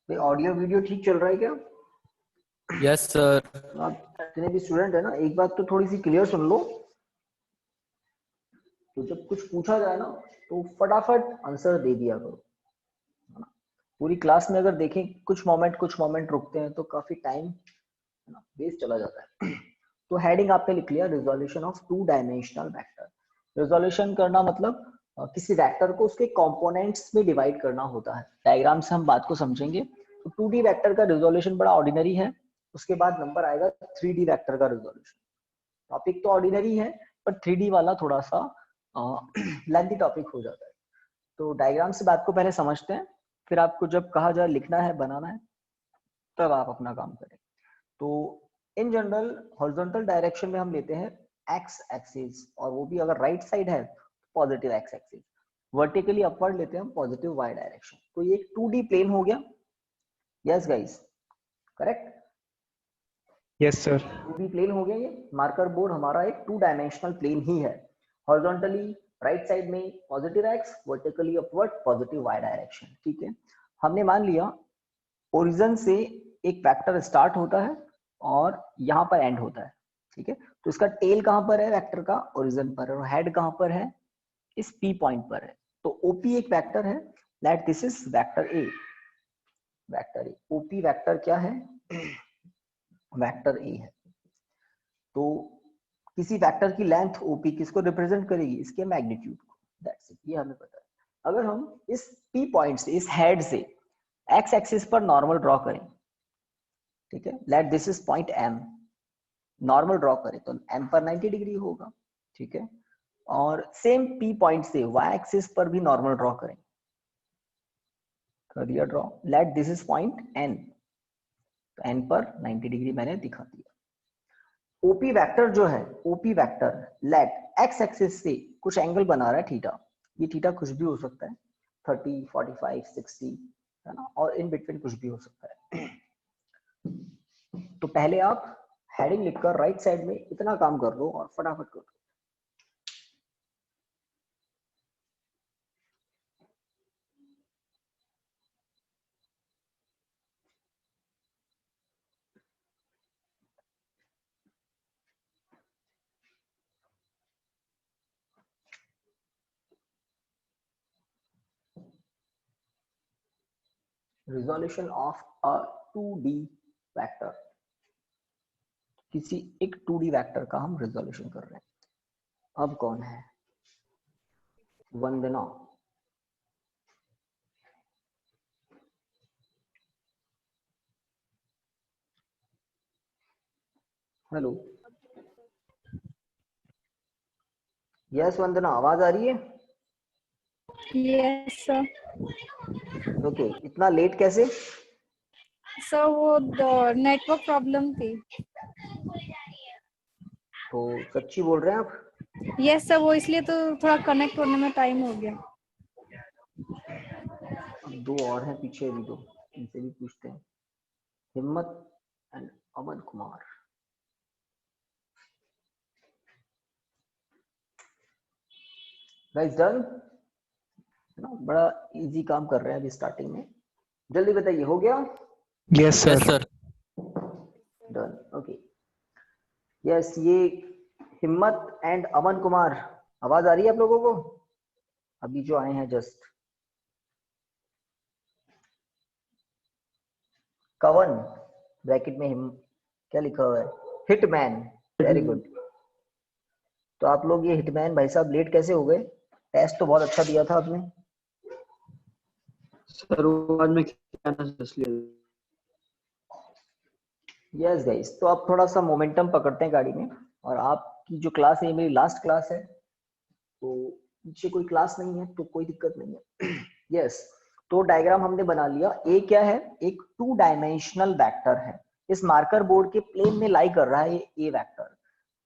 भाई audio video ठीक चल रहा है क्या? Yes sir. आप जितने भी स्टूडेंट है ना, एक बात तो थोड़ी सी क्लियर सुन लो। तो जब कुछ पूछा जाए ना, तो फटाफट आंसर दे दिया करो, है ना। पूरी क्लास में अगर देखें कुछ मोमेंट रुकते हैं तो काफी टाइम वेस्ट चला जाता है। तो हेडिंग आपने लिख लिया, resolution of two dimensional vector. Resolution करना मतलब किसी वेक्टर को उसके कंपोनेंट्स में डिवाइड करना होता है। डायग्राम से हम बात को समझेंगे। तो 2D वेक्टर का रिजोल्यूशन बड़ा ऑर्डिनरी है। उसके बाद नंबर आएगा 3D वेक्टर का रिजोल्यूशन। टॉपिक तो ऑर्डिनरी है, पर 3D वाला थोड़ा सा लेंथी टॉपिक हो जाता है। तो डायग्राम से बात को पहले समझते हैं, फिर आपको जब कहा जाए लिखना है, बनाना है, तब आप अपना काम करें। तो इन जनरल हॉरिजॉन्टल डायरेक्शन में हम लेते हैं एक्स एक्सिस, और वो भी अगर राइट साइड है positive x axis. Vertically upward लेते हैं हम पॉजिटिव वाई डायरेक्शन। तो ये एक 2D प्लेन हो गया। Yes guys, correct. Yes sir. 2D plane हो गया। ये मार्कर बोर्ड हमारा एक 2 डायमेंशनल प्लेन ही है। हॉरिजॉन्टली राइट साइड में positive X, vertically upward positive Y direction. ठीक है, हमने मान लिया ओरिजिन से एक वेक्टर स्टार्ट होता है और यहाँ पर एंड होता है। ठीक है, तो इसका टेल कहाँ पर है वेक्टर का? ओरिजिन पर। और हेड कहाँ पर है? इस पी पॉइंट पर है। तो ओपी एक वेक्टर है, let this is vector A. Vector A, OP vector क्या है? वेक्टर ए है। तो किसी वेक्टर की लेंथ ओपी किसको रिप्रेजेंट करेगी? इसके मैग्नीट्यूड को। दैट्स इट, ये हमें पता है। अगर हम इस पी पॉइंट से, इस हेड से एक्स एक्सिस पर नॉर्मल ड्रॉ करें, ठीक है, let this is point M, normal draw करें तो एम पर 90 डिग्री होगा। ठीक है, और सेम पी पॉइंट से वाई एक्सिस पर भी नॉर्मल ड्रॉ करें, कर दिया draw, let this is point N, तो एन पर 90 डिग्री मैंने दिखा दिया। ओपी वेक्टर जो है, OP vector late x axis से कुछ एंगल बना रहा है थीटा। ये थीटा कुछ भी हो सकता है, 30, 45, 60, है ना, और इन बिटवीन कुछ भी हो सकता है। तो पहले आप हेडिंग लिखकर राइट साइड में इतना काम कर लो और फटाफट कर दो। Resolution of a 2D vector. किसी एक 2D वेक्टर का हम रिजोल्यूशन कर रहे हैं। अब कौन है? वंदना। हेलो, यस वंदना, आवाज आ रही है? Yes sir. ओके, इतना लेट कैसे? सर वो नेटवर्क प्रॉब्लम थी। तो सच्ची बोल रहे हैं आप? यस सर, वो इसलिए तो थोड़ा कनेक्ट होने में टाइम हो गया। अब दो और हैं पीछे, भी दो, इनसे भी पूछते हैं। हिम्मत and Aman Kumar. Guys done, है ना, बड़ा इजी काम कर रहे हैं अभी स्टार्टिंग में। जल्दी बताइए, हो गया? Yes yes sir. Sir. Done, okay. Yes, ये हिम्मत एंड अमन कुमार, आवाज आ रही है आप लोगों को? अभी जो आए हैं जस्ट। कवन ब्रैकेट में क्या लिखा हुआ है? हिटमैन। Very good. तो आप लोग ये हिटमैन भाई साहब लेट कैसे हो गए? टेस्ट तो बहुत अच्छा दिया था आपने। सर वो आज मैं क्या ना इसलिए। यस गाइस, तो आप थोड़ा सा मोमेंटम पकड़ते हैं गाड़ी में। और आपकी जो क्लास है, मेरी लास्ट क्लास है, तो पीछे कोई क्लास नहीं है तो कोई दिक्कत नहीं है। यस, तो डायग्राम हमने बना लिया। ए क्या है? एक 2 डायमेंशनल वेक्टर है। इस मार्कर बोर्ड के प्लेन में लाई कर रहा है ये A vector.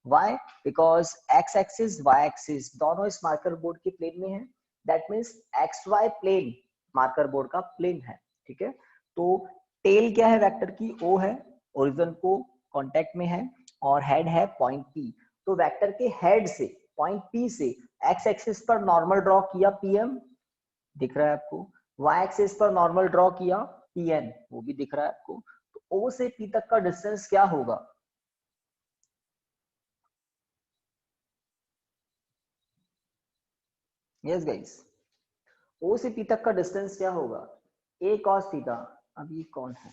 Why? Because x axis y axis दोनों इस मार्कर बोर्ड के प्लेन में है। That means X Y plane marker board का प्लेन है। ठीक है, तो टेल क्या है वेक्टर की? ओ है, ओरिजिन को कांटेक्ट में है, और हेड है पॉइंट पी। तो वेक्टर के हेड से, पॉइंट पी से एक्स एक्सिस पर नॉर्मल ड्रॉ किया, पीएम दिख रहा है आपको। वाई एक्सिस पर नॉर्मल ड्रॉ किया, पी एन वो भी दिख रहा है आपको। तो ओ से पी तक का डिस्टेंस क्या होगा? यस गाइस, ओ से पी तक का डिस्टेंस क्या होगा? ए कॉस थीटा। अब ये कौन है?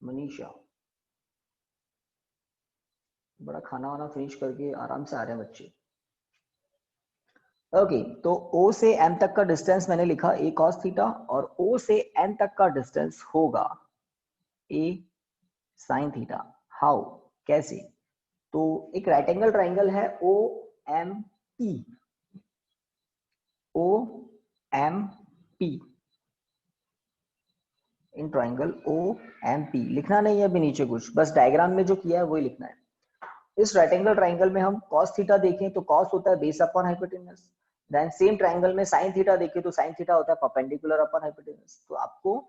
मनीषा। बड़ा खाना वाना फिनिश करके आराम से आ रहे हैं बच्चे। ओके तो O से M तक का डिस्टेंस मैंने लिखा A cos थीटा, और O से N तक का डिस्टेंस होगा A sin थीटा। हाउ, कैसे? तो एक राइट एंगल ट्राइंगल है OMP, OMP in triangle OMP लिखना नहीं है अभी नीचे कुछ, बस डायग्राम में जो किया है वही लिखना है। इस राइट एंगल ट्राइंगल में हम cos थीटा देखें तो cos होता है base upon hypotenuse, then same triangle में sin थीटा देखें तो sin थीटा होता है परपेंडिकुलर अपॉन हाइपोटेनस। तो आपको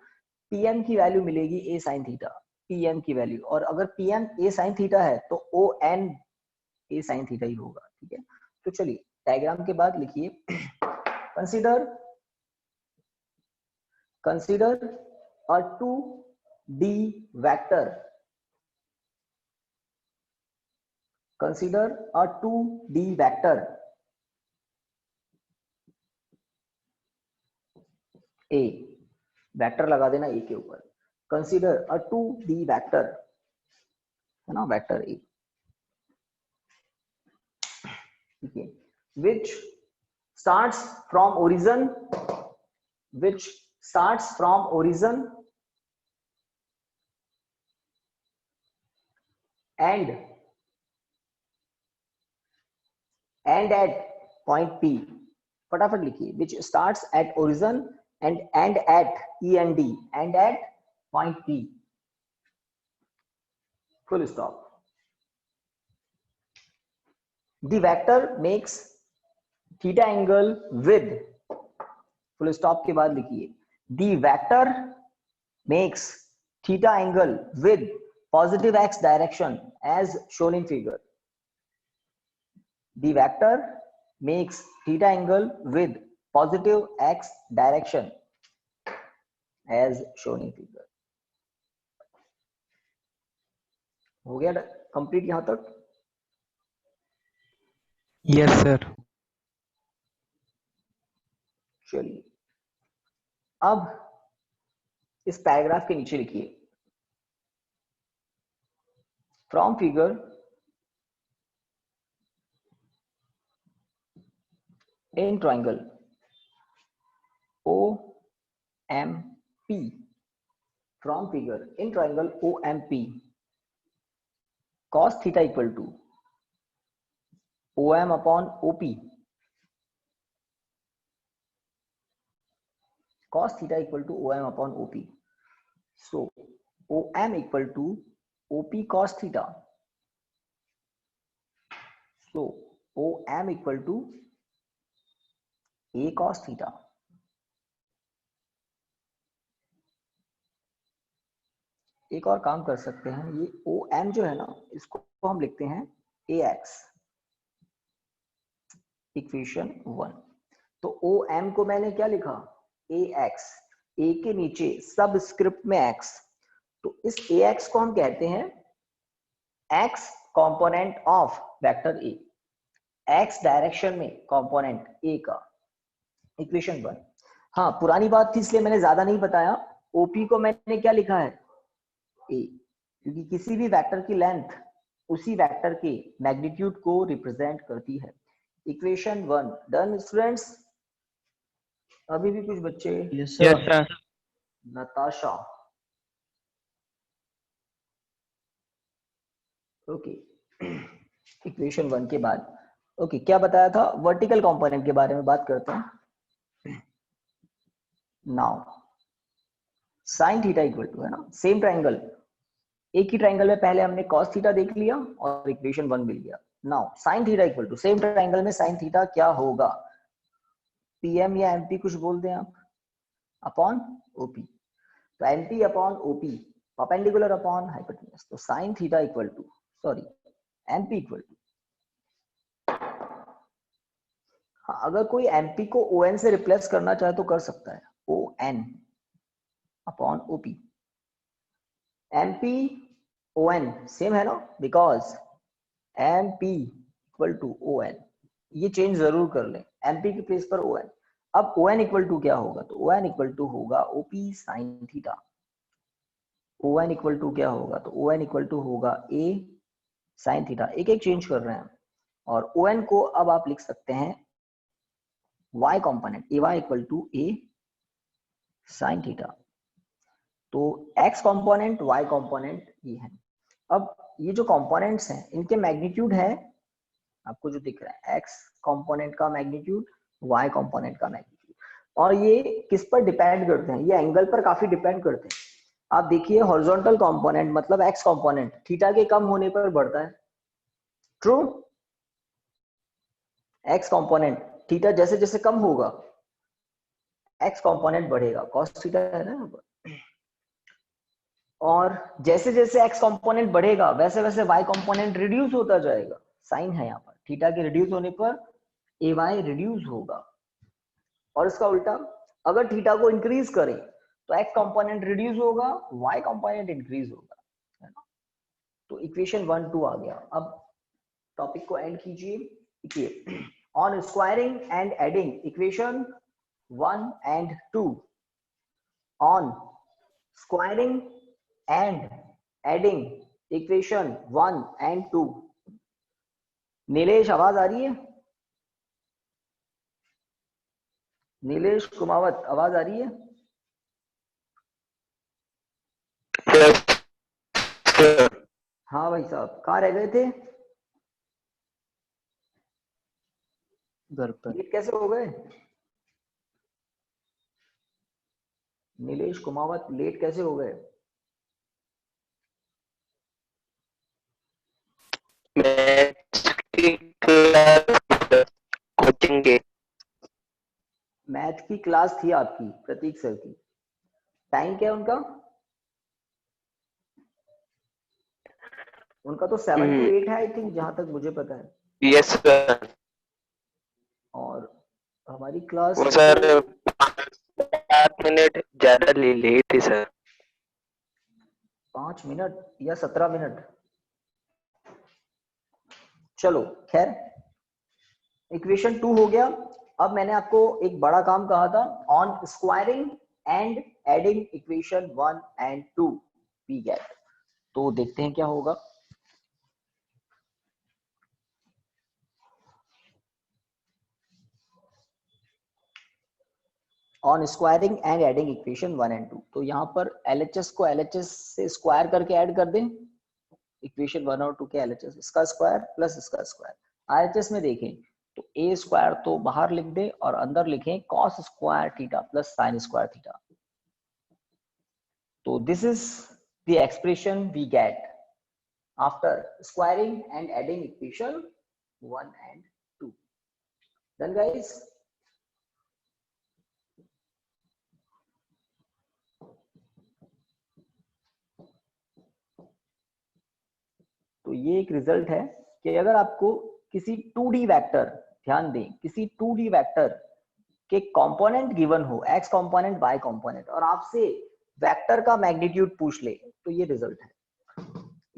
Pm की वैल्यू मिलेगी A sin थीटा, Pm की वैल्यू, और अगर Pm A sin थीटा है तो ON A sin थीटा ही होगा, ठीक है। तो चलिए डायग्राम के बाद लिखिए, consider a 2D vector, consider a 2D vector A, vector लगा देना A के ऊपर। कंसीडर अ 2D वेक्टर, है ना, वेक्टर A, ठीक है, which starts from origin, which starts from origin and at point P। फटाफट लिखिए, which starts at origin and at END and at point P, full stop। The vector makes theta angle with, full stop के बाद लिखिए, the vector makes theta angle with positive x direction as shown in figure। The vector makes theta angle with positive x direction as shown in figure। हो गया complete यहां तक? Yes, sir. चलिए अब इस पैराग्राफ के नीचे लिखिए, from figure in triangle OMP, from figure in triangle OMP cos theta equal to OM upon OP, cos theta equal to OM upon OP, so OM equal to OP cos theta, so OM equal to A cos theta। एक और काम कर सकते हैं, ये OM जो है ना इसको हम लिखते हैं AX, इक्वेशन 1। तो OM को मैंने क्या लिखा? AX, A के नीचे सब स्क्रिप्ट में X, तो इस AX को हम कहते हैं X component of vector A, X direction में कंपोनेंट A का, इक्वेशन 1। हाँ पुरानी बात थी इसलिए मैंने ज्यादा नहीं बताया, OP को मैंने क्या लिखा है? A, क्योंकि किसी भी वेक्टर की लेंथ उसी वेक्टर के मैग्नीट्यूड को रिप्रेजेंट करती है। Equation 1 done students? अभी भी कुछ बच्चे? Yes, Yes, sir. sir. Natasha, okay. Equation 1 के बाद ओके क्या बताया था? वर्टिकल कंपोनेंट के बारे में बात करते हैं। Now sine theta equal to, है ना, सेम ट्राइंगल, एक ही ट्राइंगल में पहले हमने cos थीटा देख लिया और इक्वेशन 1 मिल गया। Now sine theta equal to, same triangle में साइन थीटा क्या होगा? पीएम या एमपी कुछ बोल दें आप, अपॉन ओपी। तो MP upon OP perpendicular upon hypotenuse, तो sine theta equal to, sorry MP equal to, हाँ अगर कोई एमपी को ओएन से रिप्लेस करना चाहे तो कर सकता है, ON, upon OP. MP ON same है ना, because MP equal to ON, ये चेंज जरूर कर लें, एमपी के प्लेस पर ओएन। अब ओएन इक्वल टू क्या होगा, तो ओएन इक्वल टू होगा OP sine theta. ON equal to क्या होगा, तो ओएन इक्वल टू होगा ए साइन थीटा। एक एक चेंज कर रहे हैं, और ओएन को अब आप लिख सकते हैं y component, A Y equal to A sine theta. तो x कंपोनेंट y कंपोनेंट ये है। अब ये जो कंपोनेंट्स हैं इनके मैग्नीट्यूड है आपको जो दिख रहा है, x कंपोनेंट का मैग्नीट्यूड, y कंपोनेंट का मैग्नीट्यूड, और ये किस पर डिपेंड करते हैं, ये एंगल पर काफी डिपेंड करते हैं। आप देखिए हॉरिजॉन्टल कंपोनेंट मतलब x कंपोनेंट थीटा के कम होने पर बढ़ता है, ट्रू। x कंपोनेंट थीटा जैसे जैसे कम होगा x कंपोनेंट बढ़ेगा, cos थीटा है ना यहाँ पर। और जैसे जैसे x कंपोनेंट बढ़ेगा वैसे वैसे y कंपोनेंट रिड्यूस होता जाएगा, साइन है यहाँ पर, थीटा के रिड्यूस होने पर ए वाई रिड्यूस होगा। और इसका उल्टा, अगर थीटा को इंक्रीज करें तो x कंपोनेंट रिड्यूस होगा, y कंपोनेंट इंक्रीज होगा, है ना। तो इक्वेशन 1 2 आ गया। अब टॉपिक को एंड कीजिए। On squaring and adding equation 1 and 2, on squaring and adding equation 1 and 2। Nilesh आवाज आ रही है? नीलेश कुमावत आवाज आ रही है? हाँ भाई साहब, कहाँ रह गए थे? घर पर। लेट कैसे हो गए? नीलेश कुमावत लेट कैसे हो गए? कोचिंग के मैथ की क्लास थी आपकी, प्रतीक सर की। टाइम क्या है उनका? उनका तो 7 to 8 है आई थिंक, जहां तक मुझे पता है। Yes sir. और हमारी क्लास वो सर 5 मिनट ज्यादा ले लिए थे सर। 5 मिनट या 17 मिनट, चलो खैर। इक्वेशन 2 हो गया। अब मैंने आपको एक बड़ा काम कहा था, on squaring and adding equation 1 and 2 we get. तो देखते हैं क्या होगा। On squaring and adding equation 1 and 2, तो यहाँ पर LHS को LHS से स्क्वायर करके ऐड कर दें। इक्वेशन 1 और 2 के LHS, इसका स्क्वायर प्लस इसका स्क्वायर। RHS में देखें तो a स्क्वायर तो बाहर लिख दे और अंदर लिखें cos square theta plus sine square theta. तो this is the expression we get after squaring and adding equation 1 and 2। Done guys? तो ये एक रिजल्ट है कि अगर आपको किसी 2D वेक्टर, ध्यान दें, किसी 2D वेक्टर के कंपोनेंट गिवन हो, x कंपोनेंट y कंपोनेंट, और आपसे वेक्टर का मैग्नीट्यूड पूछ ले, तो ये रिजल्ट है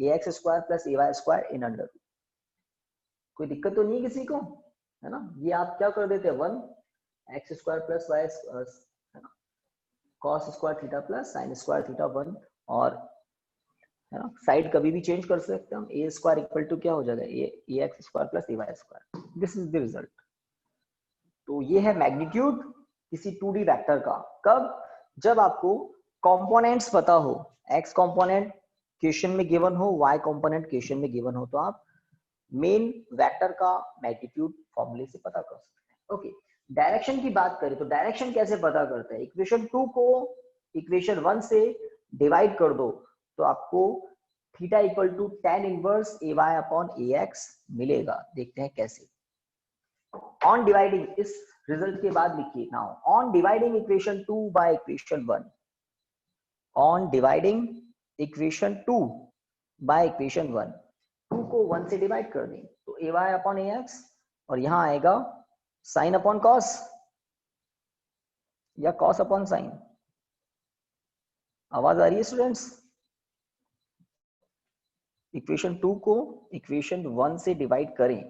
ax square plus ay square in under. कोई दिक्कत तो नहीं है किसी को, है ना। ये आप क्या कर देते हैं, 1 x स्क्वायर प्लस y, है ना, cos square theta plus sine square theta 1, और है ना साइड कभी भी चेंज कर सकते हैं हम। ए स्क्वायर इक्वल टू क्या हो जाएगा, A X square plus A Y square. This is the result. तो ये है मैग्नीट्यूड किसी 2D वेक्टर का। कब? जब आपको कंपोनेंट्स पता हो, एक्स कंपोनेंट क्वेश्चन में गिवन हो, वाई कंपोनेंट क्वेश्चन में गिवन हो, तो आप मेन वेक्टर का मैग्नीट्यूड फॉर्मूले से पता कर सकते हैं। ओके, डायरेक्शन की बात करें तो डायरेक्शन कैसे पता करते हैं? इक्वेशन 2 को इक्वेशन 1 से डिवाइड कर दो तो आपको theta equal to tan inverse A Y upon A X मिलेगा। देखते हैं कैसे। ऑन डिवाइडिंग, इस रिजल्ट के बाद लिखिए now, on dividing equation 2 by equation 1, on dividing equation 2 by equation 1, 2 को 1 से डिवाइड कर दें तो ए वाई अपॉन ए एक्स, और यहां आएगा साइन अपॉन कॉस या कॉस अपॉन साइन, आवाज आ रही है स्टूडेंट्स? इक्वेशन 2 को इक्वेशन 1 से डिवाइड करें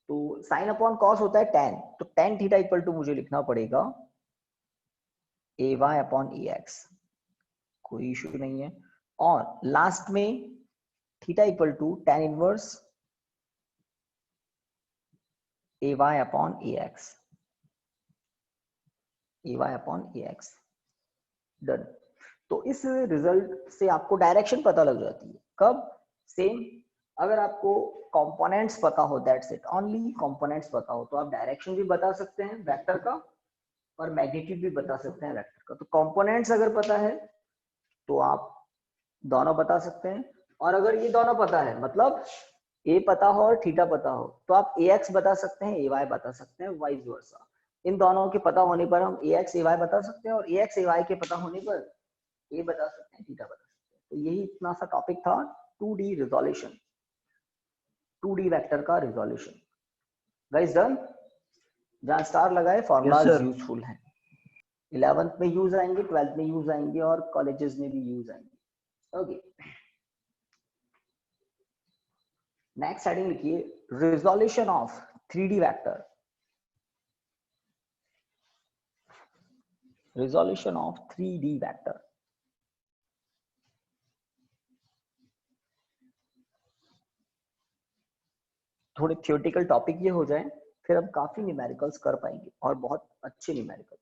तो साइन अपॉन कॉस होता है tan, तो tan थीटा इक्वल टू मुझे लिखना पड़ेगा ay अपॉन ax, कोई इशू नहीं है। और लास्ट में theta equal to tan inverse ay upon ax, ay upon ax, done. तो इस रिजल्ट से आपको डायरेक्शन पता लग जाती है। कब? सेम, अगर आपको कंपोनेंट्स पता हो, दैट्स इट, ओनली कंपोनेंट्स पता हो, तो आप डायरेक्शन भी बता सकते हैं वेक्टर का और मैग्नीट्यूड भी बता सकते हैं वेक्टर का। तो कंपोनेंट्स अगर पता है तो आप दोनों बता सकते हैं, और अगर ये दोनों पता है मतलब ए पता हो और थीटा पता हो तो आप ax बता सकते हैं, ay बता सकते हैं, वाइस वर्सा। इन दोनों के पता होने पर हम ax ay बता सकते हैं, और ax ay के पता होने पर a बता सकते हैं, थीटा बता सकते हैं। तो यही इतना सा टॉपिक था 2D रिजोल्यूशन, 2D वेक्टर का रिजोल्यूशन। Guys done? जहां स्टार लगाए फॉर्मूलाज sir. यूजफुल हैं, 11th में यूज आएंगे, 12th में यूज आएंगे और कॉलेजेस में भी यूज आएंगे। ओके, नेक्स्ट हेडिंग लिखिए, resolution of 3D vector. Resolution of 3D vector. थोड़े थियोरेटिकल टॉपिक ये हो जाए, फिर हम काफी न्यूमेरिकल्स कर पाएंगे और बहुत अच्छे न्यूमेरिकल।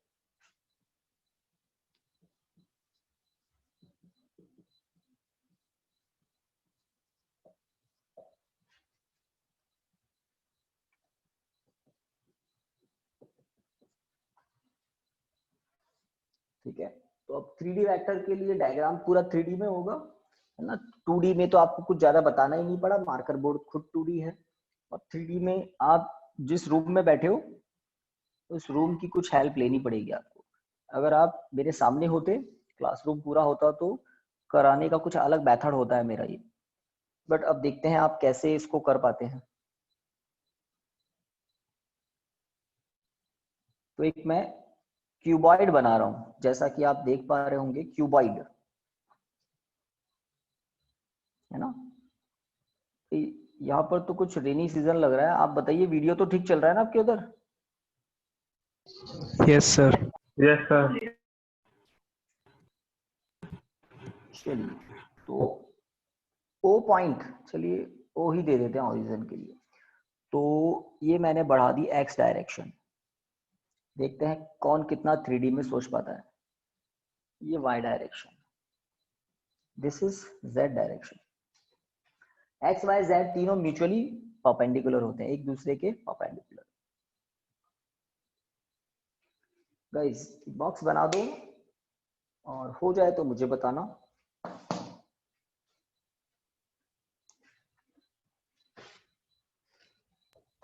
ठीक है, तो अब 3D वेक्टर के लिए डायग्राम पूरा 3D में होगा, है ना। 2D में तो आपको कुछ ज्यादा बताना ही नहीं पड़ा, मार्कर बोर्ड खुद 2D है, और 3D में आप जिस रूम में बैठे हो उस रूम की कुछ हेल्प लेनी पड़ेगी आपको। अगर आप मेरे सामने होते, क्लासरूम पूरा होता, तो कराने का कुछ अलग मेथड होता है मेरा ये, बट अब देखते हैं आप कैसे इसको कर पाते हैं। तो एक मैं क्यूबॉइड बना रहा हूं, जैसा कि आप देख पा रहे होंगे, क्यूबॉइड, है ना। यहाँ पर तो कुछ रेनी सीजन लग रहा है। आप बताइए, वीडियो तो ठीक चल रहा है ना आपके उधर? Yes, sir. Yes, sir. चलिए, तो ओ पॉइंट, चलिए ओ ही दे देते हैं ओरिजिन के लिए। तो ये मैंने बढ़ा दी एक्स डायरेक्शन, देखते हैं कौन कितना 3D में सोच पाता है। ये Y direction, this is Z direction. X Y Z तीनों म्यूचुअली परपेंडिकुलर होते हैं, एक दूसरे के परपेंडिकुलर। गाइस बॉक्स बना दो, और हो जाए तो मुझे बताना।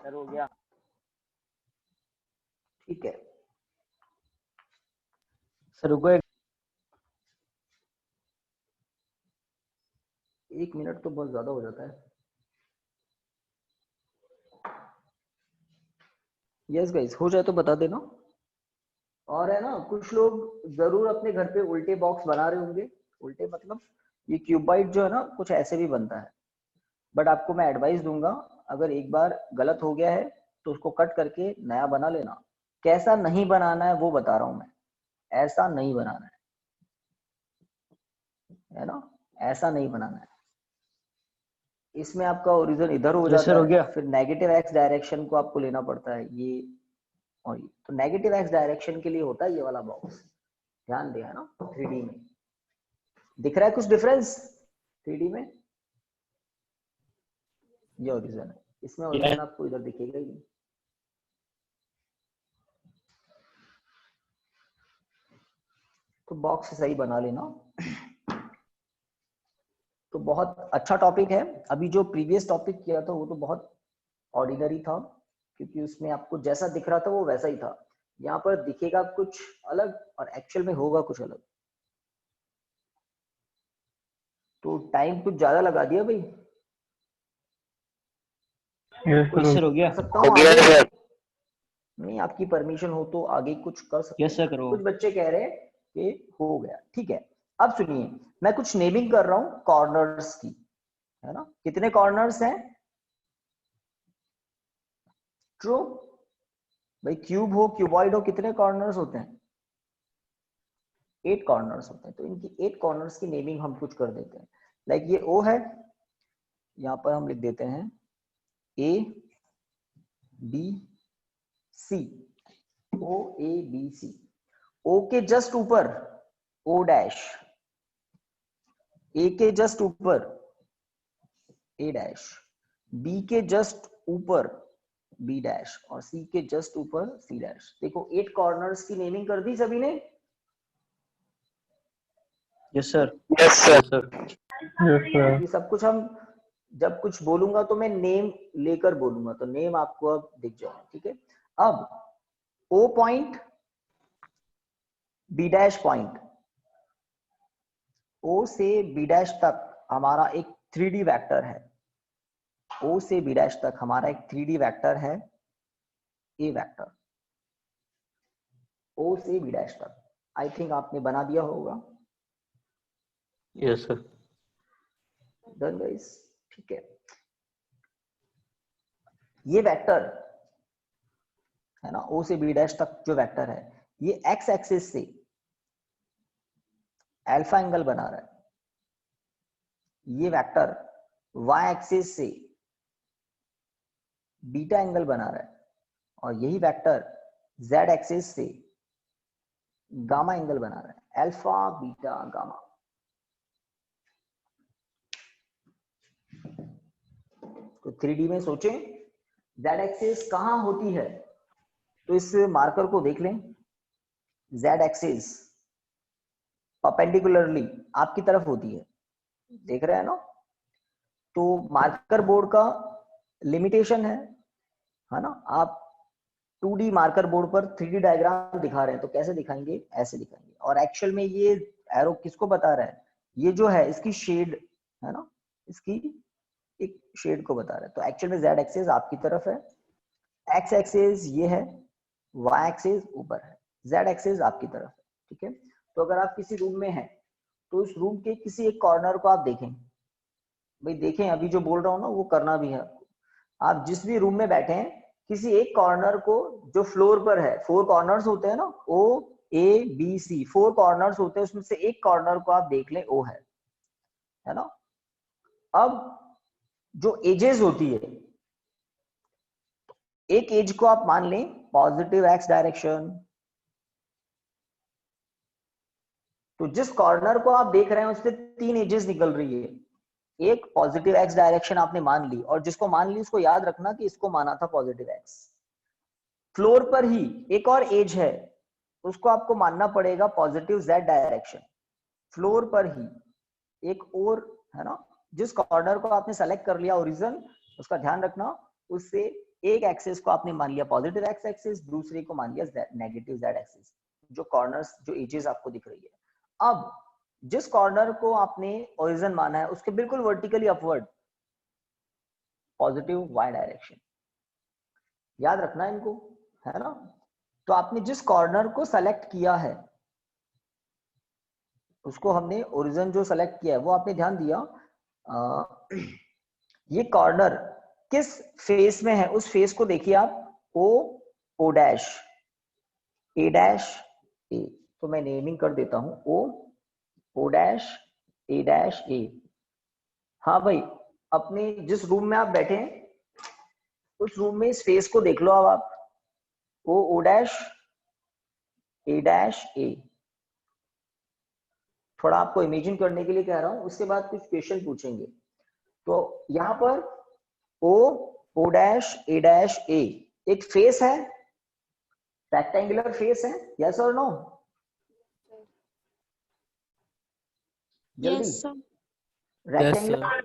सर हो गया? ठीक है सर, रुको 1 मिनट तो बहुत ज्यादा हो जाता है। यस गाइस, हो जाए तो बता देना। और है ना, कुछ लोग जरूर अपने घर पे उल्टे बॉक्स बना रहे होंगे। उल्टे मतलब ये क्यूबाइड जो है ना, कुछ ऐसे भी बनता है, बट आपको मैं एडवाइस दूंगा, अगर एक बार गलत हो गया है तो उसको कट करके नया बना लेना। कैसा नहीं बनाना है वो बता रहा हूं मैं, ऐसा नहीं बनाना है ना, ऐसा नहीं बनाना है। इसमें आपका ओरिजिन इधर हो जाता हो है, गया। फिर नेगेटिव एक्स डायरेक्शन को आपको लेना पड़ता है, ये और ये। तो नेगेटिव एक्स डायरेक्शन के लिए होता है ये वाला बॉक्स, ध्यान दिया ना। 3D में दिख रहा है कुछ डिफरेंस? 3D में ये ओरिजिन है, इसमें ओरिजिन आपको इधर दिखेगा ही नहीं। तो बॉक्स सही बना लेना। तो बहुत अच्छा टॉपिक है। अभी जो प्रीवियस टॉपिक किया था वो तो बहुत ऑर्डिनरी था, क्योंकि उसमें आपको जैसा दिख रहा था वो वैसा ही था। यहाँ पर दिखेगा कुछ अलग और एक्चुअल में होगा कुछ अलग। तो टाइम कुछ ज्यादा लगा दिया भाई। Yes, Yes, sir. sir. हो गया। कर सकता हो हूँ गया आगे? सर। नहीं, आपकी परमिशन हो तो आगे कुछ कर सकते Yes, sir, हैं। करो। कुछ बच्चे कह रहे हैं के हो गया, ठीक है। अब सुनिए, मैं कुछ नेमिंग कर रहा हूं कॉर्नर्स की, है ना। कितने कॉर्नर्स हैं? ट्रू भाई, क्यूब हो क्यूबॉइड हो, कितने कॉर्नर्स होते हैं? 8 कॉर्नर्स होते हैं। तो इनकी 8 कॉर्नर्स की नेमिंग हम कुछ कर देते हैं। लाइक ये ओ है, यहां पर हम लिख देते हैं A B C, O A B C. ओ के जस्ट ऊपर ओ डैश, ए के जस्ट ऊपर ए डैश, बी के जस्ट ऊपर बी डैश और सी के जस्ट ऊपर सी डैश। देखो 8 कॉर्नर्स की नेमिंग कर दी सभी ने। Yes sir. Yes, sir. Yes sir. ये सब कुछ हम जब कुछ बोलूंगा तो मैं नेम लेकर बोलूंगा, तो नेम आपको अब दिख जाएगा, ठीक है। अब O point B dash point, O से बी डैश तक हमारा एक 3D वेक्टर है। ओ से बी डैश तक हमारा एक 3D वेक्टर है, ए वेक्टर। ओ से बी डैश तक आई थिंक आपने बना दिया होगा। Yes sir. डन गाइस, ठीक है। ये वेक्टर है ना, ओ से बी डैश तक जो वेक्टर है, ये एक्स एक्सिस से अल्फा एंगल बना रहा है। ये वेक्टर वाई एक्सिस से बीटा एंगल बना रहा है और यही वेक्टर जेड एक्सिस से गामा एंगल बना रहा है, अल्फा बीटा गामा। तो 3D में सोचें, जेड एक्सिस कहां होती है? तो इस मार्कर को देख लें, जेड एक्सिस परपेंडिकुलरली आपकी तरफ होती है, देख रहे हैं ना। तो मार्कर बोर्ड का लिमिटेशन है ना। आप 2D मार्कर बोर्ड पर 3D डायग्राम दिखा रहे हैं तो कैसे दिखाएंगे? ऐसे दिखाएंगे। और एक्चुअल में ये एरो किसको बता रहा है? ये जो है इसकी शेड है ना, इसकी एक शेड को बता रहा है। तो एक्चुअल में जेड एक्सिस आपकी तरफ है, एक्स एक्सिस ये है, वाई एक्सिस ऊपर है, जेड एक्सिस आपकी तरफ है, ठीक है। तो अगर आप किसी रूम में हैं तो उस रूम के किसी एक कॉर्नर को आप देखें, भाई देखें, अभी जो बोल रहा हूं ना वो करना भी है आपको। आप जिस भी रूम में बैठे हैं, किसी एक कॉर्नर को जो फ्लोर पर है, 4 कॉर्नर्स होते हैं ना, ओ ए बी सी, 4 कॉर्नर्स होते हैं, उसमें से एक कॉर्नर को आप देख लें, ओ है ना। अब जो एजेस होती है, एक एज को आप मान लें पॉजिटिव एक्स डायरेक्शन। तो जिस कॉर्नर को आप देख रहे हैं उससे 3 एजेस निकल रही है। एक पॉजिटिव एक्स डायरेक्शन आपने मान ली, और जिसको मान ली उसको याद रखना कि इसको माना था पॉजिटिव एक्स। फ्लोर पर ही एक और एज है, उसको आपको मानना पड़ेगा पॉजिटिव जेड डायरेक्शन। फ्लोर पर ही एक और है ना, जिस कॉर्नर को आपने सेलेक्ट कर लिया ओरिजिन, उसका ध्यान रखना, उससे एक एक्सिस को आपने मान लिया पॉजिटिव एक्स एक्सिस, दूसरे को मान लिया नेगेटिव जेड एक्सिस। जो कॉर्नर्स, जो एजेस आपको दिख रही है, अब जिस कॉर्नर को आपने ओरिजिन माना है उसके बिल्कुल vertically upward positive Y direction. याद रखना इनको, है ना। तो आपने जिस कॉर्नर को सेलेक्ट किया है, उसको हमने ओरिजिन जो सेलेक्ट किया है वो आपने ध्यान दिया, ये कॉर्नर किस फेस में है उस फेस को देखिए आप, ओ डैश ए डैश ए। तो मैं नेमिंग कर देता हूं ओ डैश ए। हाँ भाई, अपने जिस रूम में आप बैठे हैं उस रूम में इस फेस को देख लो। अब आप ओ डैश ए। थोड़ा आपको इमेजिन करने के लिए कह रहा हूं, उसके बाद कुछ क्वेश्चन पूछेंगे। तो यहां पर ओ डैश ए एक फेस है, रेक्टेंगुलर फेस है, यस और नो? जल्दी, yes sir. Yes, sir. Rectangular आप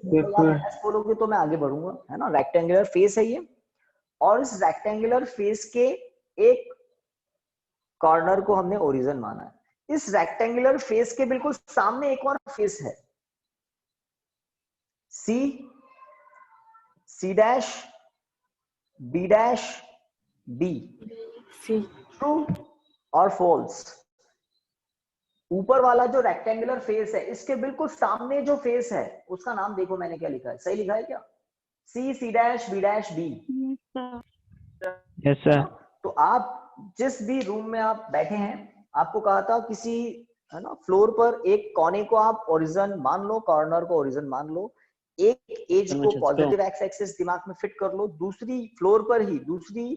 बोलोगे तो मैं आगे बढ़ूंगा, है ना। रेक्टेंगुलर फेस है ये, और इस रेक्टेंगुलर फेस के एक कॉर्नर को हमने ओरिजिन माना है। इस रेक्टेंगुलर फेस के बिल्कुल सामने एक और फेस है, C dash B dash B. True और फॉल्स? ऊपर वाला जो रेक्टेंगुलर फेस है, इसके बिल्कुल सामने जो फेस है उसका नाम देखो मैंने क्या लिखा है, सही लिखा है क्या? C, C dash, B dash, B. Yes, sir. तो आप जिस भी रूम में आप बैठे हैं, आपको कहा था किसी है ना फ्लोर पर एक कोने को आप ओरिजिन मान लो, कॉर्नर को ओरिजिन मान लो, एक एज को पॉजिटिव एक्स एक्सिस दिमाग में फिट कर लो, दूसरी फ्लोर पर ही दूसरी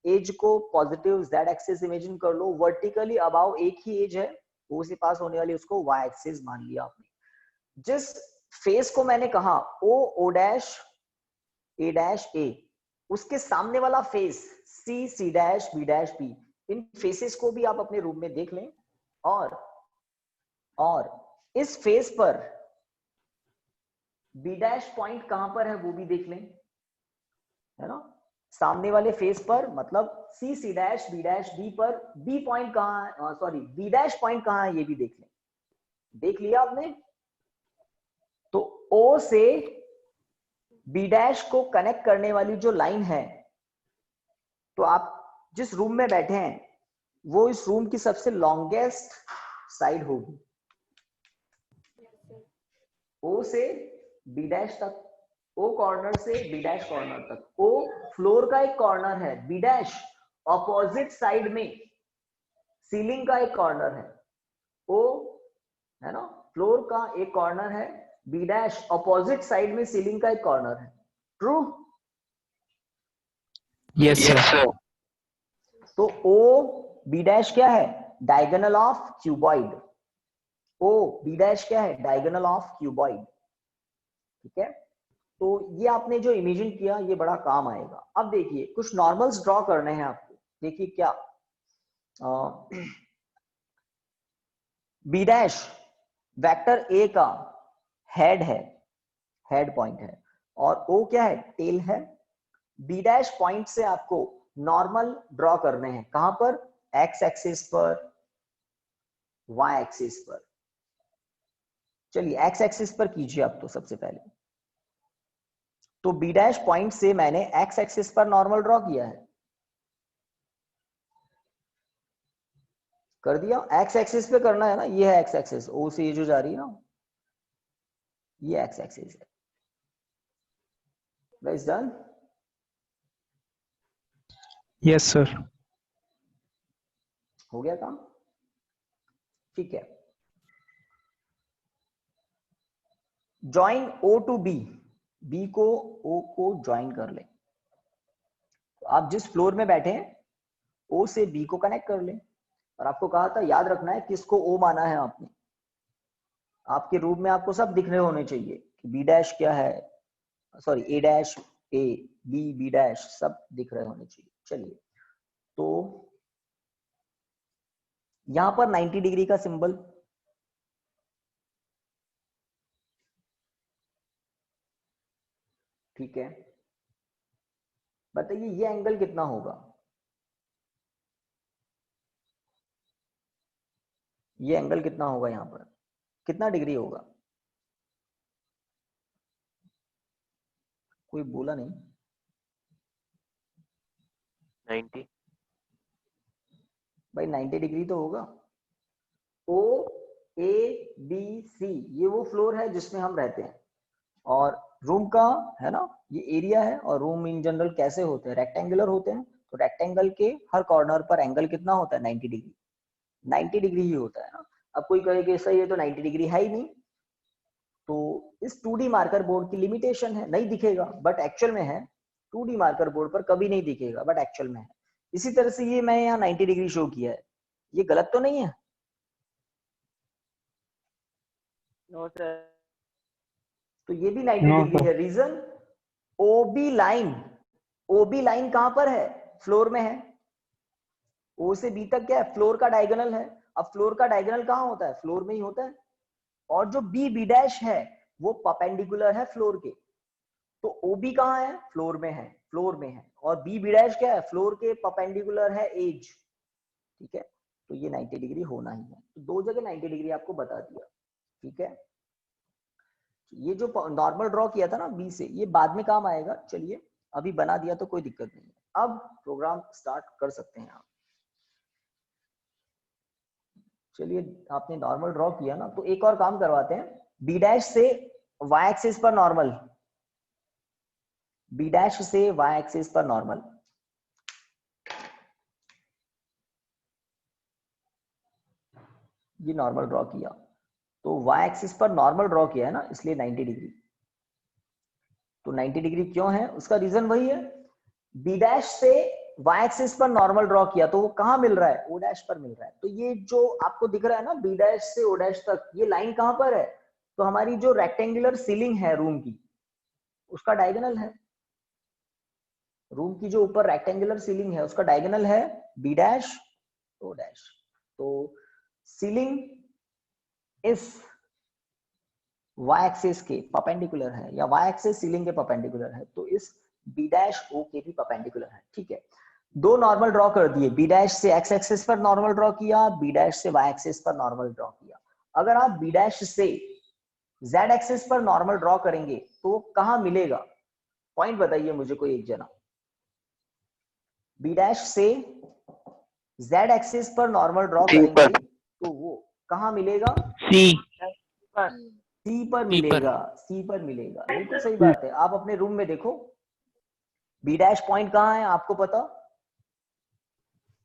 एज को पॉजिटिव जेड एक्सिस इमेजिन कर लो, वर्टिकली अबाउ एक ही एज है वो से पास होने वाली, उसको वाई एक्सिस मान लिया आपने। जिस फेस को मैंने कहा ओ डैश, ए डैश, ए, उसके सामने वाला face C, C dash, B dash, B, इन फेसेस को भी आप अपने रूम में देख लें, और इस फेस पर बी डैश पॉइंट कहां पर है वो भी देख लें, है ना? सामने वाले फेस पर, मतलब C, C dash, B dash, B पर बी पॉइंट कहां है, सॉरी बी डैश पॉइंट कहां है ये भी देख लें। देख लिया आपने? तो ओ से बी डैश को कनेक्ट करने वाली जो लाइन है, तो आप जिस रूम में बैठे हैं वो इस रूम की सबसे लॉन्गेस्ट साइड होगी, ओ से बी डैश तक, ओ कॉर्नर से बी डैश कॉर्नर तक। ओ फ्लोर का एक कॉर्नर है, बी डैश ऑपोजिट साइड में सीलिंग का एक कॉर्नर है। ओ है ना फ्लोर का एक कॉर्नर है, बी डैश ऑपोजिट साइड में सीलिंग का एक कॉर्नर है। ट्रू? Yes, sir. तो ओ बी डैश क्या है? Diagonal of cuboid. O B dash क्या है? Diagonal of cuboid. ठीक है, तो ये आपने जो इमेजिन किया ये बड़ा काम आएगा। अब देखिए कुछ नॉर्मल्स ड्रॉ करने हैं आपको। देखिए क्या बी डैश वेक्टर ए का हेड है, हेड पॉइंट है, और ओ क्या है? टेल है। बी डैश पॉइंट से आपको नॉर्मल ड्रॉ करने हैं, कहां पर? एक्स एक्सिस पर, वाई एक्सिस पर। चलिए एक्स एक्सिस पर कीजिए आप तो सबसे पहले। तो बी डैश पॉइंट से मैंने एक्स एक्सिस पर नॉर्मल ड्रॉ किया है, कर दिया। एक्स एक्सिस पे करना है ना, ये है एक्स एक्सिस, ओ से ये जो जा रही है ना, ये एक्स एक्सिस है। Guys done? Yes, sir. हो गया काम? ठीक है। Join O to B, B को ओ को ज्वाइन कर ले। तो आप जिस फ्लोर में बैठे हैं ओ से बी को कनेक्ट कर ले। और आपको कहा था याद रखना है किसको ओ माना है आपने। आपके रूम में आपको सब दिख रहे होने चाहिए कि बी डैश क्या है, sorry A dash, A B, B dash सब दिख रहे होने चाहिए। चलिए, तो यहां पर 90 डिग्री का सिंबल, ठीक है। बताइए ये एंगल कितना होगा? ये एंगल कितना होगा? यहां पर कितना डिग्री होगा? कोई बोला नहीं। 90। भाई 90 डिग्री तो होगा। ओ ए बी सी ये वो फ्लोर है जिसमें हम रहते हैं, और रूम का है ना ये एरिया है। और रूम इन जनरल कैसे होते हैं? रेक्टेंगुलर होते हैं। तो रेक्टेंगल के हर कॉर्नर पर एंगल कितना होता है? 90 डिग्री। 90 डिग्री ही होता है ना। अब कोई कहे कि सही है तो 90 डिग्री है ही नहीं, तो इस 2D मार्कर बोर्ड की लिमिटेशन है, नहीं दिखेगा बट एक्चुअल में है। 2D मार्कर बोर्ड पर कभी नहीं दिखेगा बट एक्चुअल में है। इसी तरह से ये मैं यहाँ 90 डिग्री शो किया है, ये गलत तो नहीं है? No, sir. तो ये भी 90 No, डिग्री sir. है। रीजन ओबी लाइन, ओबी लाइन कहां पर है? फ्लोर में है। ओ से बी तक क्या है? फ्लोर का डायगोनल है। अब फ्लोर का डायगोनल कहां होता है? फ्लोर में ही होता है। और जो बी बी डैश है वो परपेंडिकुलर है फ्लोर के। तो ओबी कहां है? फ्लोर में है, फ्लोर में है। और बी बी डैश क्या है? फ्लोर के परपेंडिकुलर है एज। ठीक है, तो ये 90 डिग्री होना ही है। तो दो जगह 90 डिग्री आपको बता दिया। ठीक है, ये जो नॉर्मल ड्रॉ किया था ना बी से, ये बाद में काम आएगा। चलिए अभी बना दिया तो कोई दिक्कत नहीं है। अब प्रोग्राम स्टार्ट कर सकते हैं आप। चलिए आपने नॉर्मल ड्रॉ किया ना, तो एक और काम करवाते हैं। बी डैश से वाई एक्सिस पर नॉर्मल, बी डैश से वाई एक्सिस पर नॉर्मल, ये नॉर्मल ड्रॉ किया, तो वाई एक्सिस पर नॉर्मल ड्रॉ किया है ना, इसलिए 90 डिग्री। तो 90 डिग्री क्यों है, उसका रीजन वही है, बी डैश से वाई एक्सिस पर नॉर्मल ड्रॉ किया तो वो कहां मिल रहा है, ओ डैश पर मिल रहा है। तो ये जो आपको दिख रहा है ना बी डैश से ओ डैश तक, ये लाइन कहां पर है, तो हमारी जो रेक्टेंगुलर सीलिंग है रूम की, उसका डायगोनल है। रूम की जो ऊपर रेक्टेंगुलर सीलिंग है उसका डायगोनल है बी डैश ओ डैश। तो सीलिंग इस वाई एक्सिस के परपेंडिकुलर है, या वाई एक्सिस सीलिंग के परपेंडिकुलर है, तो इस बी डैश ओ के भी परपेंडिकुलर है। ठीक है, दो नॉर्मल ड्रॉ कर दिए, बी डैश से एक्स एक्सिस पर नॉर्मल ड्रॉ किया, बी डैश से वाई एक्सिस पर नॉर्मल ड्रॉ किया। अगर आप बी डैश से जेड एक्सिस पर नॉर्मल ड्रॉ करेंगे तो वो कहां मिलेगा, पॉइंट बताइए मुझे कोई एक जना। बी डैश से जेड एक्सिस पर नॉर्मल ड्रॉ करेंगे तो वो कहां मिलेगा, C. सी पर मिलेगा, सी पर मिलेगा। बिल्कुल सही बात है। आप अपने रूम में देखो, बी डैश पॉइंट कहां है आपको पता,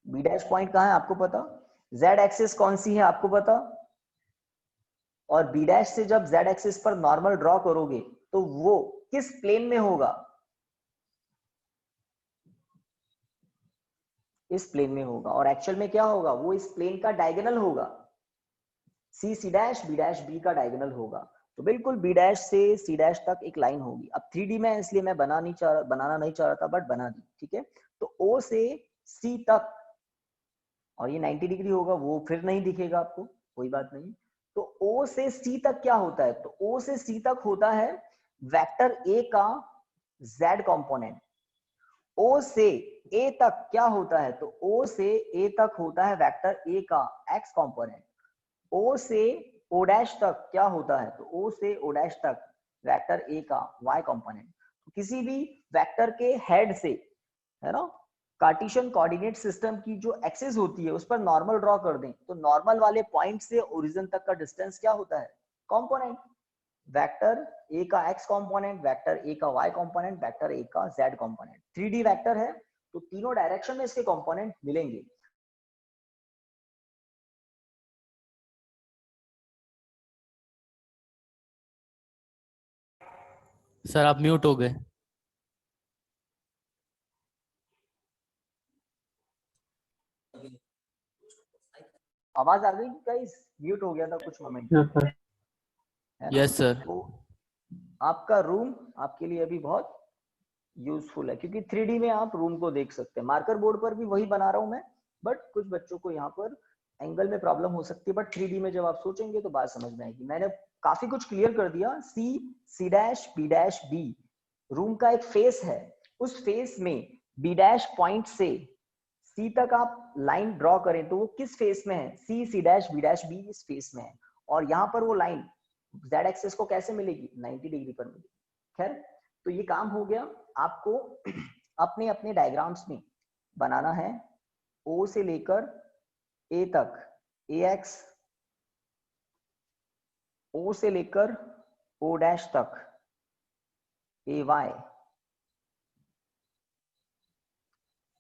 बी डैश पॉइंट कहां है आपको पता, जेड एक्सिस कौन सी है आपको पता, और बी डैश से जब जेड एक्सिस पर नॉर्मल ड्रॉ करोगे तो वो किस प्लेन में होगा, इस प्लेन में होगा। और एक्चुअल में क्या होगा, वो इस प्लेन का डायगोनल होगा, सी सी डैश बी का डायगोनल होगा। तो बिल्कुल बी डैश से सी डैश तक एक लाइन होगी। अब 3D में इसलिए मैं बनाना नहीं चाह रहा था, बट बना दी। ठीक है, तो O से C तक, और ये 90 डिग्री होगा, वो फिर नहीं दिखेगा आपको, कोई बात नहीं। तो O से C तक क्या होता है, तो O से C तक होता है वेक्टर A का Z कंपोनेंट। O से A तक क्या होता है, तो O से A तक होता है वेक्टर A का X कंपोनेंट। O से O डैश तक क्या होता है, तो O से O डैश तक वेक्टर A का Y कंपोनेंट। तो किसी भी वेक्टर के हेड से, है ना, कार्टेशियन कोऑर्डिनेट सिस्टम की जो एक्सिस होती है उस पर नॉर्मल ड्रॉ कर दें, तो नॉर्मल वाले पॉइंट से ओरिजिन तक का डिस्टेंस क्या होता है, कंपोनेंट। वेक्टर A का X कंपोनेंट, वेक्टर A का Y कंपोनेंट, वेक्टर A का Z कंपोनेंट। 3D वेक्टर है तो तीनों डायरेक्शन में इसके कंपोनेंट मिलेंगे। सर आप म्यूट हो गए। आवाज आ गई गाइस, म्यूट हो गया था कुछ मोमेंट, है ना। Yes sir. तो आपका रूम आपके लिए अभी बहुत यूजफुल है, क्योंकि 3D में आप रूम को देख सकते हैं। मार्कर बोर्ड पर भी वही बना रहा हूं मैं, बट कुछ बच्चों को यहाँ पर एंगल में प्रॉब्लम हो सकती है, बट 3D में जब आप सोचेंगे तो बात समझ में आएगी। मैंने काफी कुछ क्लियर कर दिया। सी डैश बी रूम का एक फेस है, उस फेस में बी डैश पॉइंट से सी तक आप लाइन ड्रॉ करें तो वो किस फेस में है, सी डैश बी इस फेस में है। और यहाँ पर वो लाइन जेड एक्सिस को कैसे मिलेगी, 90 डिग्री पर मिलेगी। खैर, तो ये काम हो गया। आपको अपने अपने डायग्राम्स में बनाना है O से लेकर A तक AX, O से लेकर O डैश तक AY,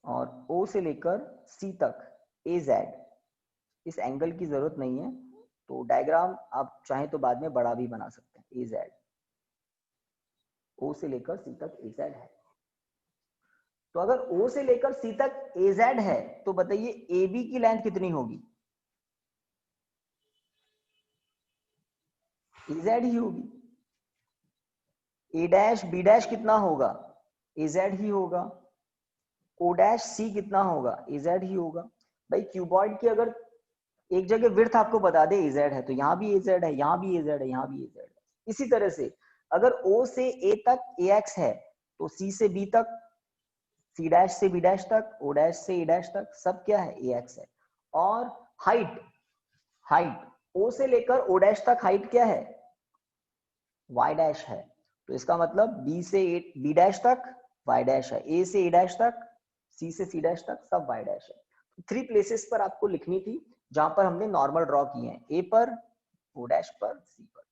और O से लेकर C तक AZ। इस एंगल की जरूरत नहीं है, तो डायग्राम आप चाहें तो बाद में बड़ा भी बना सकते हैं। AZ, O से लेकर C तक AZ है। तो अगर O से लेकर C तक AZ है तो बताइए AB की लेंथ कितनी होगी, AZ ही होगी। A डैश B डैश कितना होगा, AZ ही होगा। O डैश C कितना होगा, AZ ही होगा। भाई क्यूबॉइड की अगर एक जगह विड्थ आपको बता दे AZ है, तो यहाँ भी AZ है, यहाँ भी AZ है, यहाँ भी AZ है। इसी तरह से अगर O से A तक AX है तो C से B तक, C डैश से B डैश तक, O डैश से A डैश तक सब क्या है, AX है। और हाइट O से लेकर O डैश तक हाइट क्या है, Y डैश है। तो इसका मतलब B से B डैश तक Y डैश है, A से A डैश तक, C से C डैश तक सब Y डैश है। 3 प्लेसेस पर आपको लिखनी थी जहां पर हमने नॉर्मल ड्रॉ किए हैं, ए पर, ओ डैश पर, सी पर।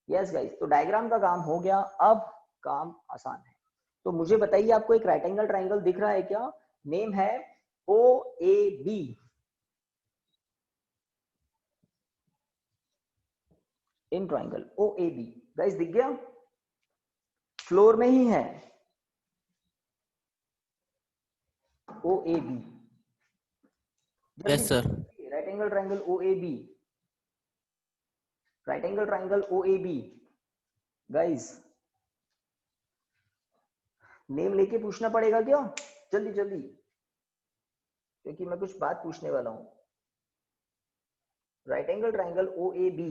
यस गाइस, तो डायग्राम का काम हो गया, अब काम आसान है। तो मुझे बताइए, आपको एक राइट एंगल ट्राइंगल दिख रहा है क्या? नेम है O A B. In triangle O A B, guys दिख गया? फ्लोर में ही है O A B. Yes sir. Right angle triangle O A B, right angle triangle O A B. Guys name लेके पूछना पड़ेगा क्या? जल्दी जल्दी, क्योंकि मैं कुछ बात पूछने वाला हूं। Right angle triangle O A B,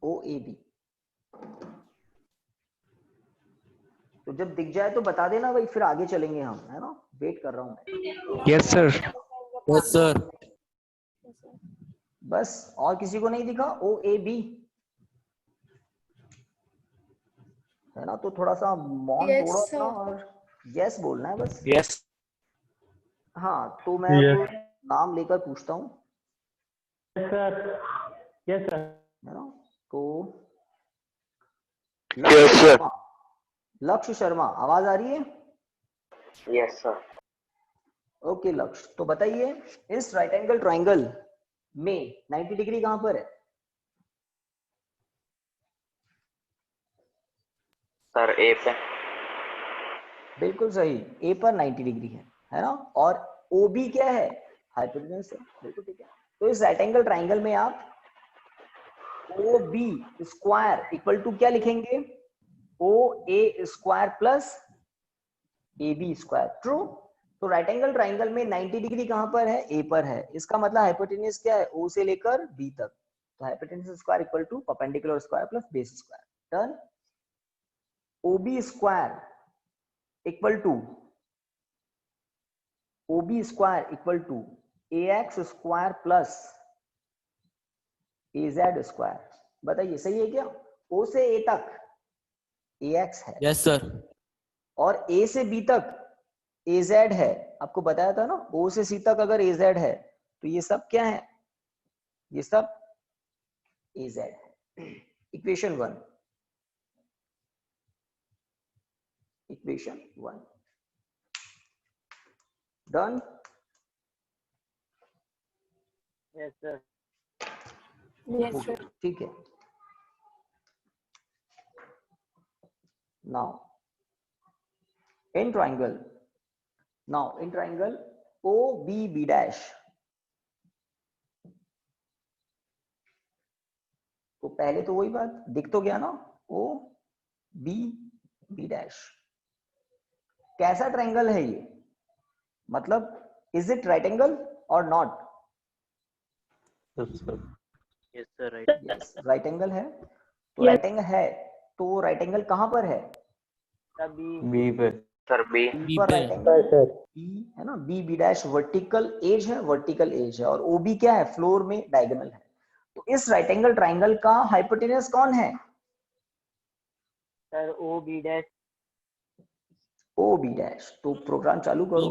O A B. तो जब दिख जाए तो बता देना भाई, फिर आगे चलेंगे हम, है ना? वेट कर रहा हूं मैं। Yes, sir. Yes sir. बस, और किसी को नहीं दिखा ओ ए बी? है ना? तो थोड़ा सा मौन Yes, तोड़ो sir. अपना और यस बोलना है बस। Yes. हाँ, तो मैं अब नाम लेकर पूछता हूँ, यस सर। है ना? तो Yes, sir. लक्ष्य शर्मा, आवाज आ रही है? Yes, sir. ओके लक्ष्य, तो बताइए इस राइट एंगल ट्राइंगल में 90 डिग्री कहां पर है? Sir, A पे। बिल्कुल सही, ए पर 90 डिग्री है ना? और ओ बी क्या है? हाइपोटेन्यूज है, बिल्कुल ठीक है। तो इस राइट एंगल ट्राइंगल में आप O B square equal to क्या लिखेंगे? O A square plus A B square. True. तो राइट एंगल ट्राइंगल में 90 डिग्री कहां पर है? ए पर है। इसका मतलब हाइपोटेन्यूज क्या है? ओ से लेकर बी तक। तो hypotenuse square equal to perpendicular square plus base square. Done. O B square equal to, O B square equal to A X square plus A Z square. बताइए सही है क्या? ओ से ए तक ए एक्स है, yes sir. और A से B तक ए जेड है। आपको बताया था ना, ओ से सी तक अगर ए जेड है तो ये सब क्या है? ये सब ए जेड है। Equation 1, equation 1 done. Yes sir. Yes, sir. ठीक है। Now in triangle, now in triangle O B B dash, तो पहले तो वही बात दिख तो गया ना, ओ बी बी डैश कैसा ट्राइंगल है ये? मतलब इज इट राइट एंगल और not? Yes, sir. Right. Yes, right angle है। तो Yes. राइट एंगल है, तो राइट एंगल कहां पर है? बी पे। Sir, B. बी पर पे। राइट एंगल बी है ना? B B dash vertical edge है, वर्टिकल एज है, और ओ बी क्या है? फ्लोर में डायगोनल है। तो इस राइट एंगल ट्राइंगल का हाइपोटेन्यूज कौन है? Sir O B dash. O B dash. तो प्रोग्राम चालू करो।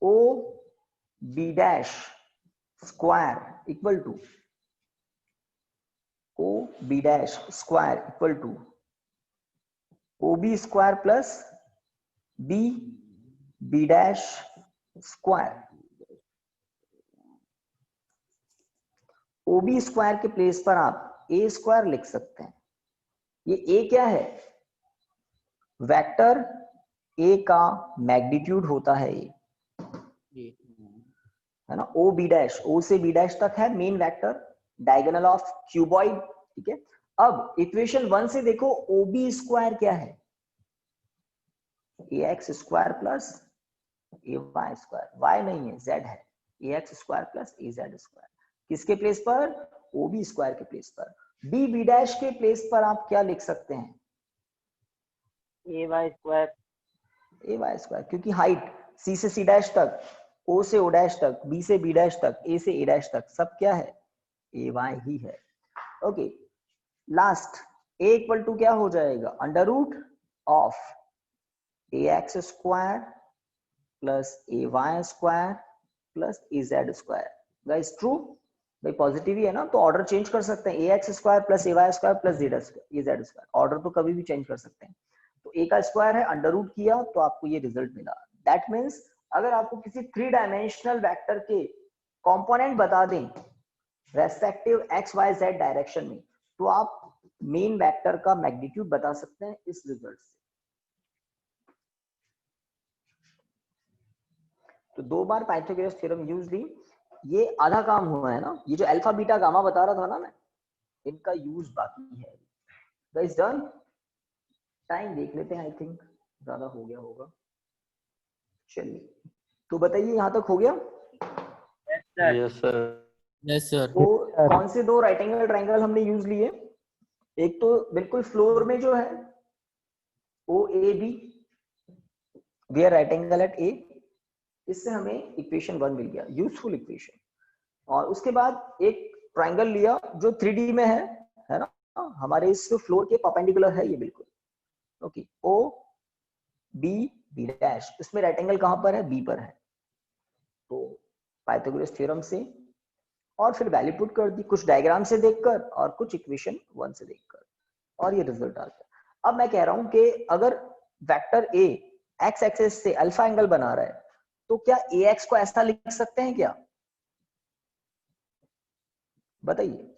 O B dash square equal to, O B dash square equal to O B square plus B B dash square. O B square के place पर आप ए square लिख सकते हैं। ये ए क्या है? वेक्टर ए का मैग्नीट्यूड होता है ये, है ना? ओ बी डैश, ओ से बी डैश तक है main vector, diagonal of cuboid. ठीक है। अब इक्वेशन 1 से देखो, ओ बी स्क्वायर क्या है? ए X square plus A Y square. Y नहीं है, जेड है। ए X square plus A Z square. किसके प्लेस पर? ओ बी स्क्वायर के प्लेस पर। बी बी डैश के प्लेस पर आप क्या लिख सकते हैं? ए वाई स्क्वायर। ए वाई स्क्वायर, क्योंकि हाइट सी से सी डैश तक, ओ से ओ डैश तक, बी से बी डैश तक, ए से ए डैश तक सब क्या है? ए वाई ही है। Okay, last A equal to क्या हो जाएगा? Under root of A X square plus A Y square plus A Z square. Guys true, भाई पॉजिटिव ही है ना, तो ऑर्डर चेंज कर सकते हैं, A X square plus A Y square plus A Z square, order तो कभी भी चेंज कर सकते हैं। तो ए का स्क्वायर है, अंडर रूट किया तो आपको ये रिजल्ट मिला। दैट मीन्स अगर आपको किसी 3 डायमेंशनल वेक्टर के कंपोनेंट बता दें respective X Y Z direction में, तो आप मेन वेक्टर का मैग्नीट्यूड बता सकते हैं इस रिजल्ट से। तो 2 बार पाइथागोरस थ्योरम यूज ली, ये आधा काम हुआ है ना, ये जो अल्फा बीटा गामा बता रहा था ना मैं, इनका यूज बाकी है। गाइस डन, टाइम देख लेते हैं, आई थिंक ज्यादा हो गया होगा। चलिए तो बताइए यहाँ तक हो गया? Yes sir. Yes sir. तो कौन से 2 राइट एंगल ट्रायंगल हमने यूज लिए? एक तो बिल्कुल फ्लोर में जो है O A B, where right angle at A, इससे हमें इक्वेशन 1 मिल गया, यूजफुल इक्वेशन। और उसके बाद एक ट्रायंगल लिया जो 3D में है ना, हमारे इस फ्लोर के परपेंडिकुलर है ये बिल्कुल, okay, O B B dash, इसमें राइट एंगल कहां पर है? बी पर है। तो पाइथागोरस थ्योरम से और फिर वैल्यू पुट कर दी, कुछ डायग्राम से देखकर और कुछ इक्वेशन 1 से देखकर, और ये रिजल्ट आ गया। अब मैं कह रहा हूं कि अगर वेक्टर ए एक्स एक्सिस से अल्फा एंगल बना रहा है, तो क्या ए एक्स को ऐसा लिख सकते हैं क्या? बताइए।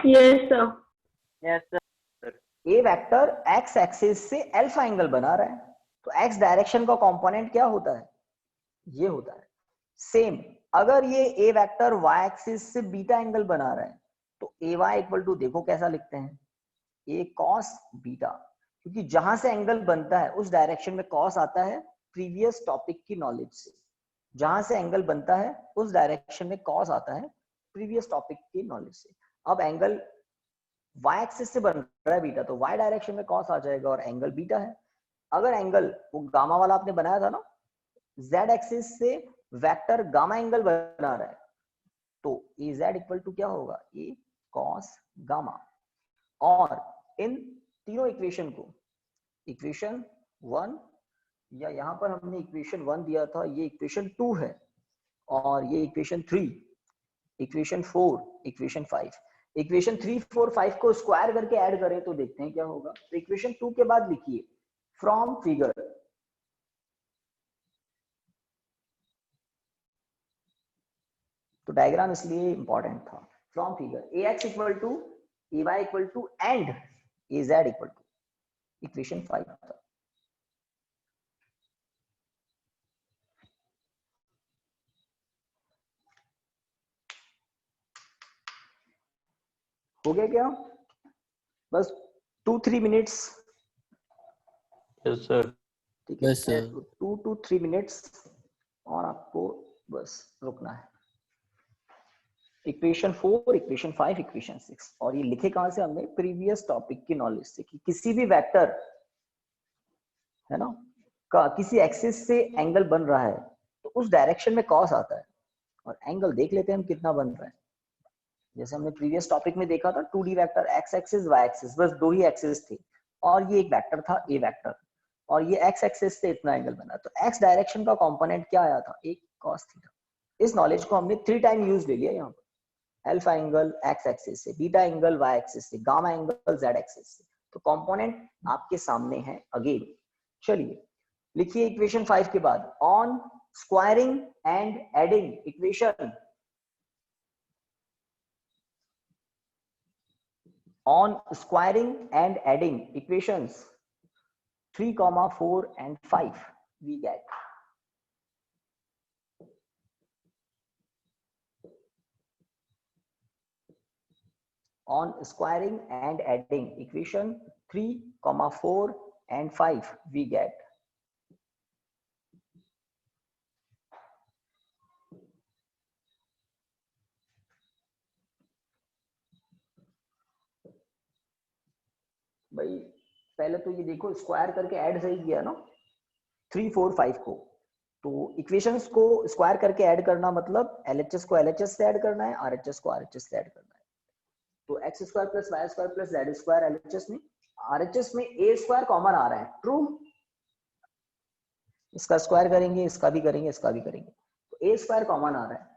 Yes sir. Yes sir. A vector X axis से अल्फा एंगल बना रहा है, तो एक्स डायरेक्शन का कंपोनेंट क्या होता है? ये होता है। सेम अगर ये ए वेक्टर वाई एक्सिस से बीटा एंगल बना रहा है, तो ए वाई इक्वल टू देखो कैसा लिखते हैं, ए कॉस बीटा, क्योंकि जहां से एंगल बनता है उस डायरेक्शन में कॉस आता है प्रीवियस टॉपिक की नॉलेज से। जहां से एंगल बनता है उस डायरेक्शन में कॉस आता है प्रीवियस टॉपिक की नॉलेज से। अब एंगल y एक्सिस से बन रहा है बीटा, तो y डायरेक्शन में कॉस आ जाएगा और एंगल बीटा है। अगर एंगल वो गामा वाला आपने बनाया था ना, z एक्सिस से वेक्टर गामा एंगल बना रहा है, तो ए जेड इक्वल टू क्या होगा? ए कॉस गामा। और इन तीनों इक्वेशन को, इक्वेशन 1, या यहां पर हमने इक्वेशन 1 दिया था, ये इक्वेशन 2 है, और ये इक्वेशन 3, इक्वेशन 4, इक्वेशन 5, इक्वेशन 3, 4, 5 को स्क्वायर करके ऐड करें तो देखते हैं क्या होगा। तो इक्वेशन 2 के बाद लिखिए फ्रॉम फिगर, तो डायग्राम इसलिए इंपॉर्टेंट था। From figure A X equal to A Y equal to and A Z equal to, equation 5 था। हो गया क्या? बस 2-3 मिनट्स। Yes sir. ठीक है, यस सर। 2 to 3 मिनट्स और आपको बस रुकना है। इक्वेशन 4, इक्वेशन 5, इक्वेशन 6, और ये लिखे कहां से हमने? प्रीवियस टॉपिक की नॉलेज से, कि किसी भी वेक्टर है ना का किसी एक्सिस से एंगल बन रहा है तो उस डायरेक्शन में कॉस आता है, और एंगल देख लेते हैं हम कितना बन रहा है। जैसे हमने प्रीवियस टॉपिक में देखा था 2D vector X axis Y axis, बस 2 ही एक्सिस थे, और ये एक वेक्टर था ए वेक्टर, और ये एक्स एक्सिस से इतना एंगल बना, तो एक्स डायरेक्शन का कंपोनेंट क्या आया था? एक कॉस थीटा। इस नॉलेज को हमने 3 टाइम यूज ले लिया यहाँ पर, अल्फा एंगल एक्स एक्सिस से, बीटा एंगल वाई एक्सिस से, गामा एंगल जेड एक्सिस से। तो कंपोनेंट आपके सामने है अगेन। चलिए लिखिए इक्वेशन 5 के बाद, on squaring and adding equation, on squaring and adding equations 3, 4 and 5, we get on squaring and adding equation 3, 4 and 5, we get भाई पहले तो ये देखो, स्क्वायर करके ऐड सही किया ना 3, 4, 5 को, तो इक्वेशंस को स्क्वायर करके ऐड करना मतलब एलएचएस को एलएचएस से ऐड करना है, आरएचएस को आरएचएस से ऐड करना है। तो X square plus Y square plus Z square LHS में, आरएचएस में ए स्क्वायर कॉमन आ रहा है, ट्रू। इसका स्क्वायर करेंगे, इसका भी करेंगे, इसका भी करेंगे, तो ए स्क्वायर कॉमन आ रहा है,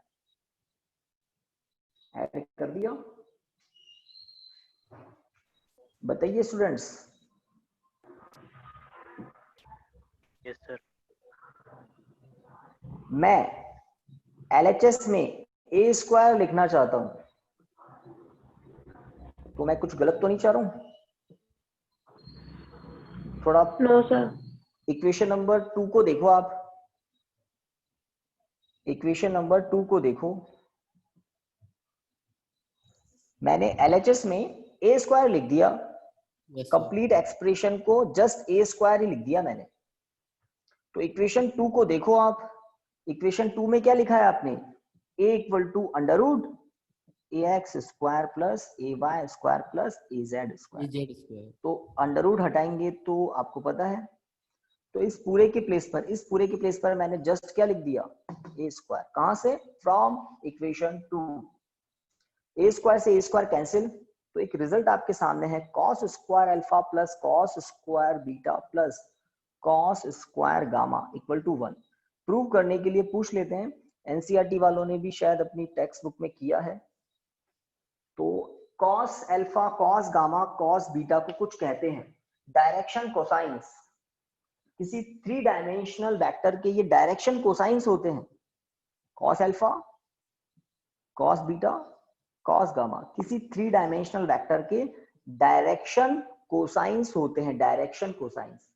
ऐड कर दिया। बताइए स्टूडेंट्स। Yes sir. मैं LHS में ए स्क्वायर लिखना चाहता हूं, तो मैं कुछ गलत तो नहीं चाह रहा हूं? थोड़ा No, sir. इक्वेशन नंबर 2 को देखो आप, इक्वेशन नंबर 2 को देखो। मैंने LHS में ए स्क्वायर लिख दिया, Yes, sir. कंप्लीट एक्सप्रेशन को जस्ट ए स्क्वायर ही लिख दिया मैंने। तो इक्वेशन 2 को देखो आप, इक्वेशन 2 में क्या लिखा है आपने? a equal to under root ax square plus ay square plus az square. AZ square. तो अंडर रूट हटाएंगे तो आपको पता है, तो इस पूरे के प्लेस पर, इस पूरे के प्लेस पर मैंने जस्ट क्या लिख दिया? ए स्क्वायर। कहां से? From equation 2। ए स्क्वायर से ए स्क्वायर कैंसिल, तो एक रिजल्ट आपके सामने है, cos square alpha plus cos square beta plus cos square gamma equal to 1। Prove करने के लिए पूछ लेते हैं, एनसीईआरटी वालों ने भी शायद अपनी टेक्स्ट बुक में किया है। तो cos alpha, cos gamma, cos beta को कुछ कहते हैं डायरेक्शन कोसाइंस। किसी 3 डायमेंशनल वेक्टर के ये डायरेक्शन कोसाइंस होते हैं, cos alpha, cos beta, cos gamma, किसी 3 डायमेंशनल वेक्टर के डायरेक्शन कोसाइंस होते हैं, डायरेक्शन कोसाइंस।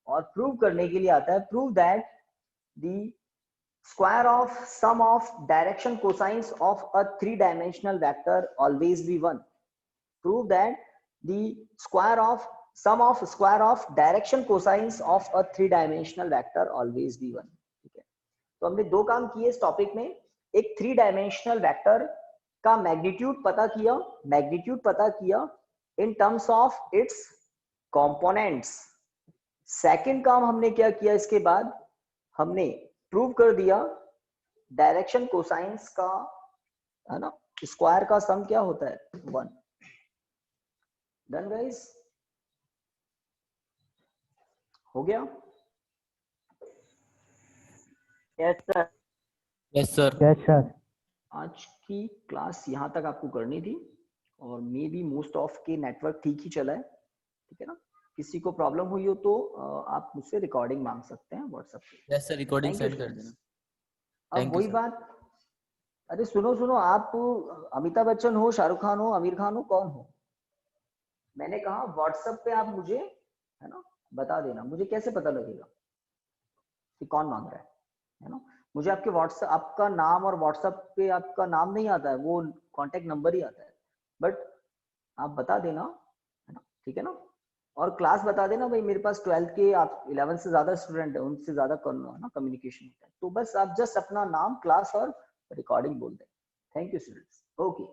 और प्रूव करने के लिए आता है, prove that the square of sum of direction cosines of a 3 dimensional vector always be 1। Prove that the square of sum of square of direction cosines of a 3 dimensional vector always be 1। ठीक है, तो हमने 2 काम किए इस topic में। एक 3 dimensional vector का मैग्नीट्यूड पता किया, मैग्नीट्यूड पता किया in terms of its components. Second काम हमने क्या किया, इसके बाद हमने प्रूव कर दिया डायरेक्शन कोसाइंस का, है ना, स्क्वायर का सम क्या होता है? 1। डन गाइस, हो गया? Yes sir. Yes, sir. Yes, sir. आज की क्लास यहाँ तक आपको करनी थी, और मे बी मोस्ट ऑफ के नेटवर्क ठीक ही चला है, ठीक है ना। किसी को प्रॉब्लम हुई हो तो आप मुझसे रिकॉर्डिंग मांग सकते हैं व्हाट्सएप पे। Yes, sir. Recording Thank you, send कर students. देना. अब Thank you, वही sir. बात, अरे सुनो सुनो, आप अमिताभ बच्चन हो, शाहरुख खान हो, आमिर खान हो, कौन हो? मैंने कहा व्हाट्सएप पे आप मुझे, है ना, बता देना। मुझे कैसे पता लगेगा कि कौन मांग रहा है ना? मुझे आपके व्हाट्सएप, आपका नाम और व्हाट्सएप पे आपका नाम नहीं आता है, वो कांटेक्ट नंबर ही आता है, बट आप बता देना, है ना, ठीक है ना। और क्लास बता देना भाई, मेरे पास 12th के, आप 11 से ज्यादा स्टूडेंट है, उनसे ज्यादा ना कम्युनिकेशन होता है, तो बस आप जस्ट अपना नाम, क्लास और रिकॉर्डिंग बोल दें। Thank you students. Okay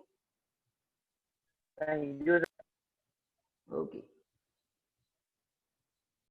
thank you. Okay.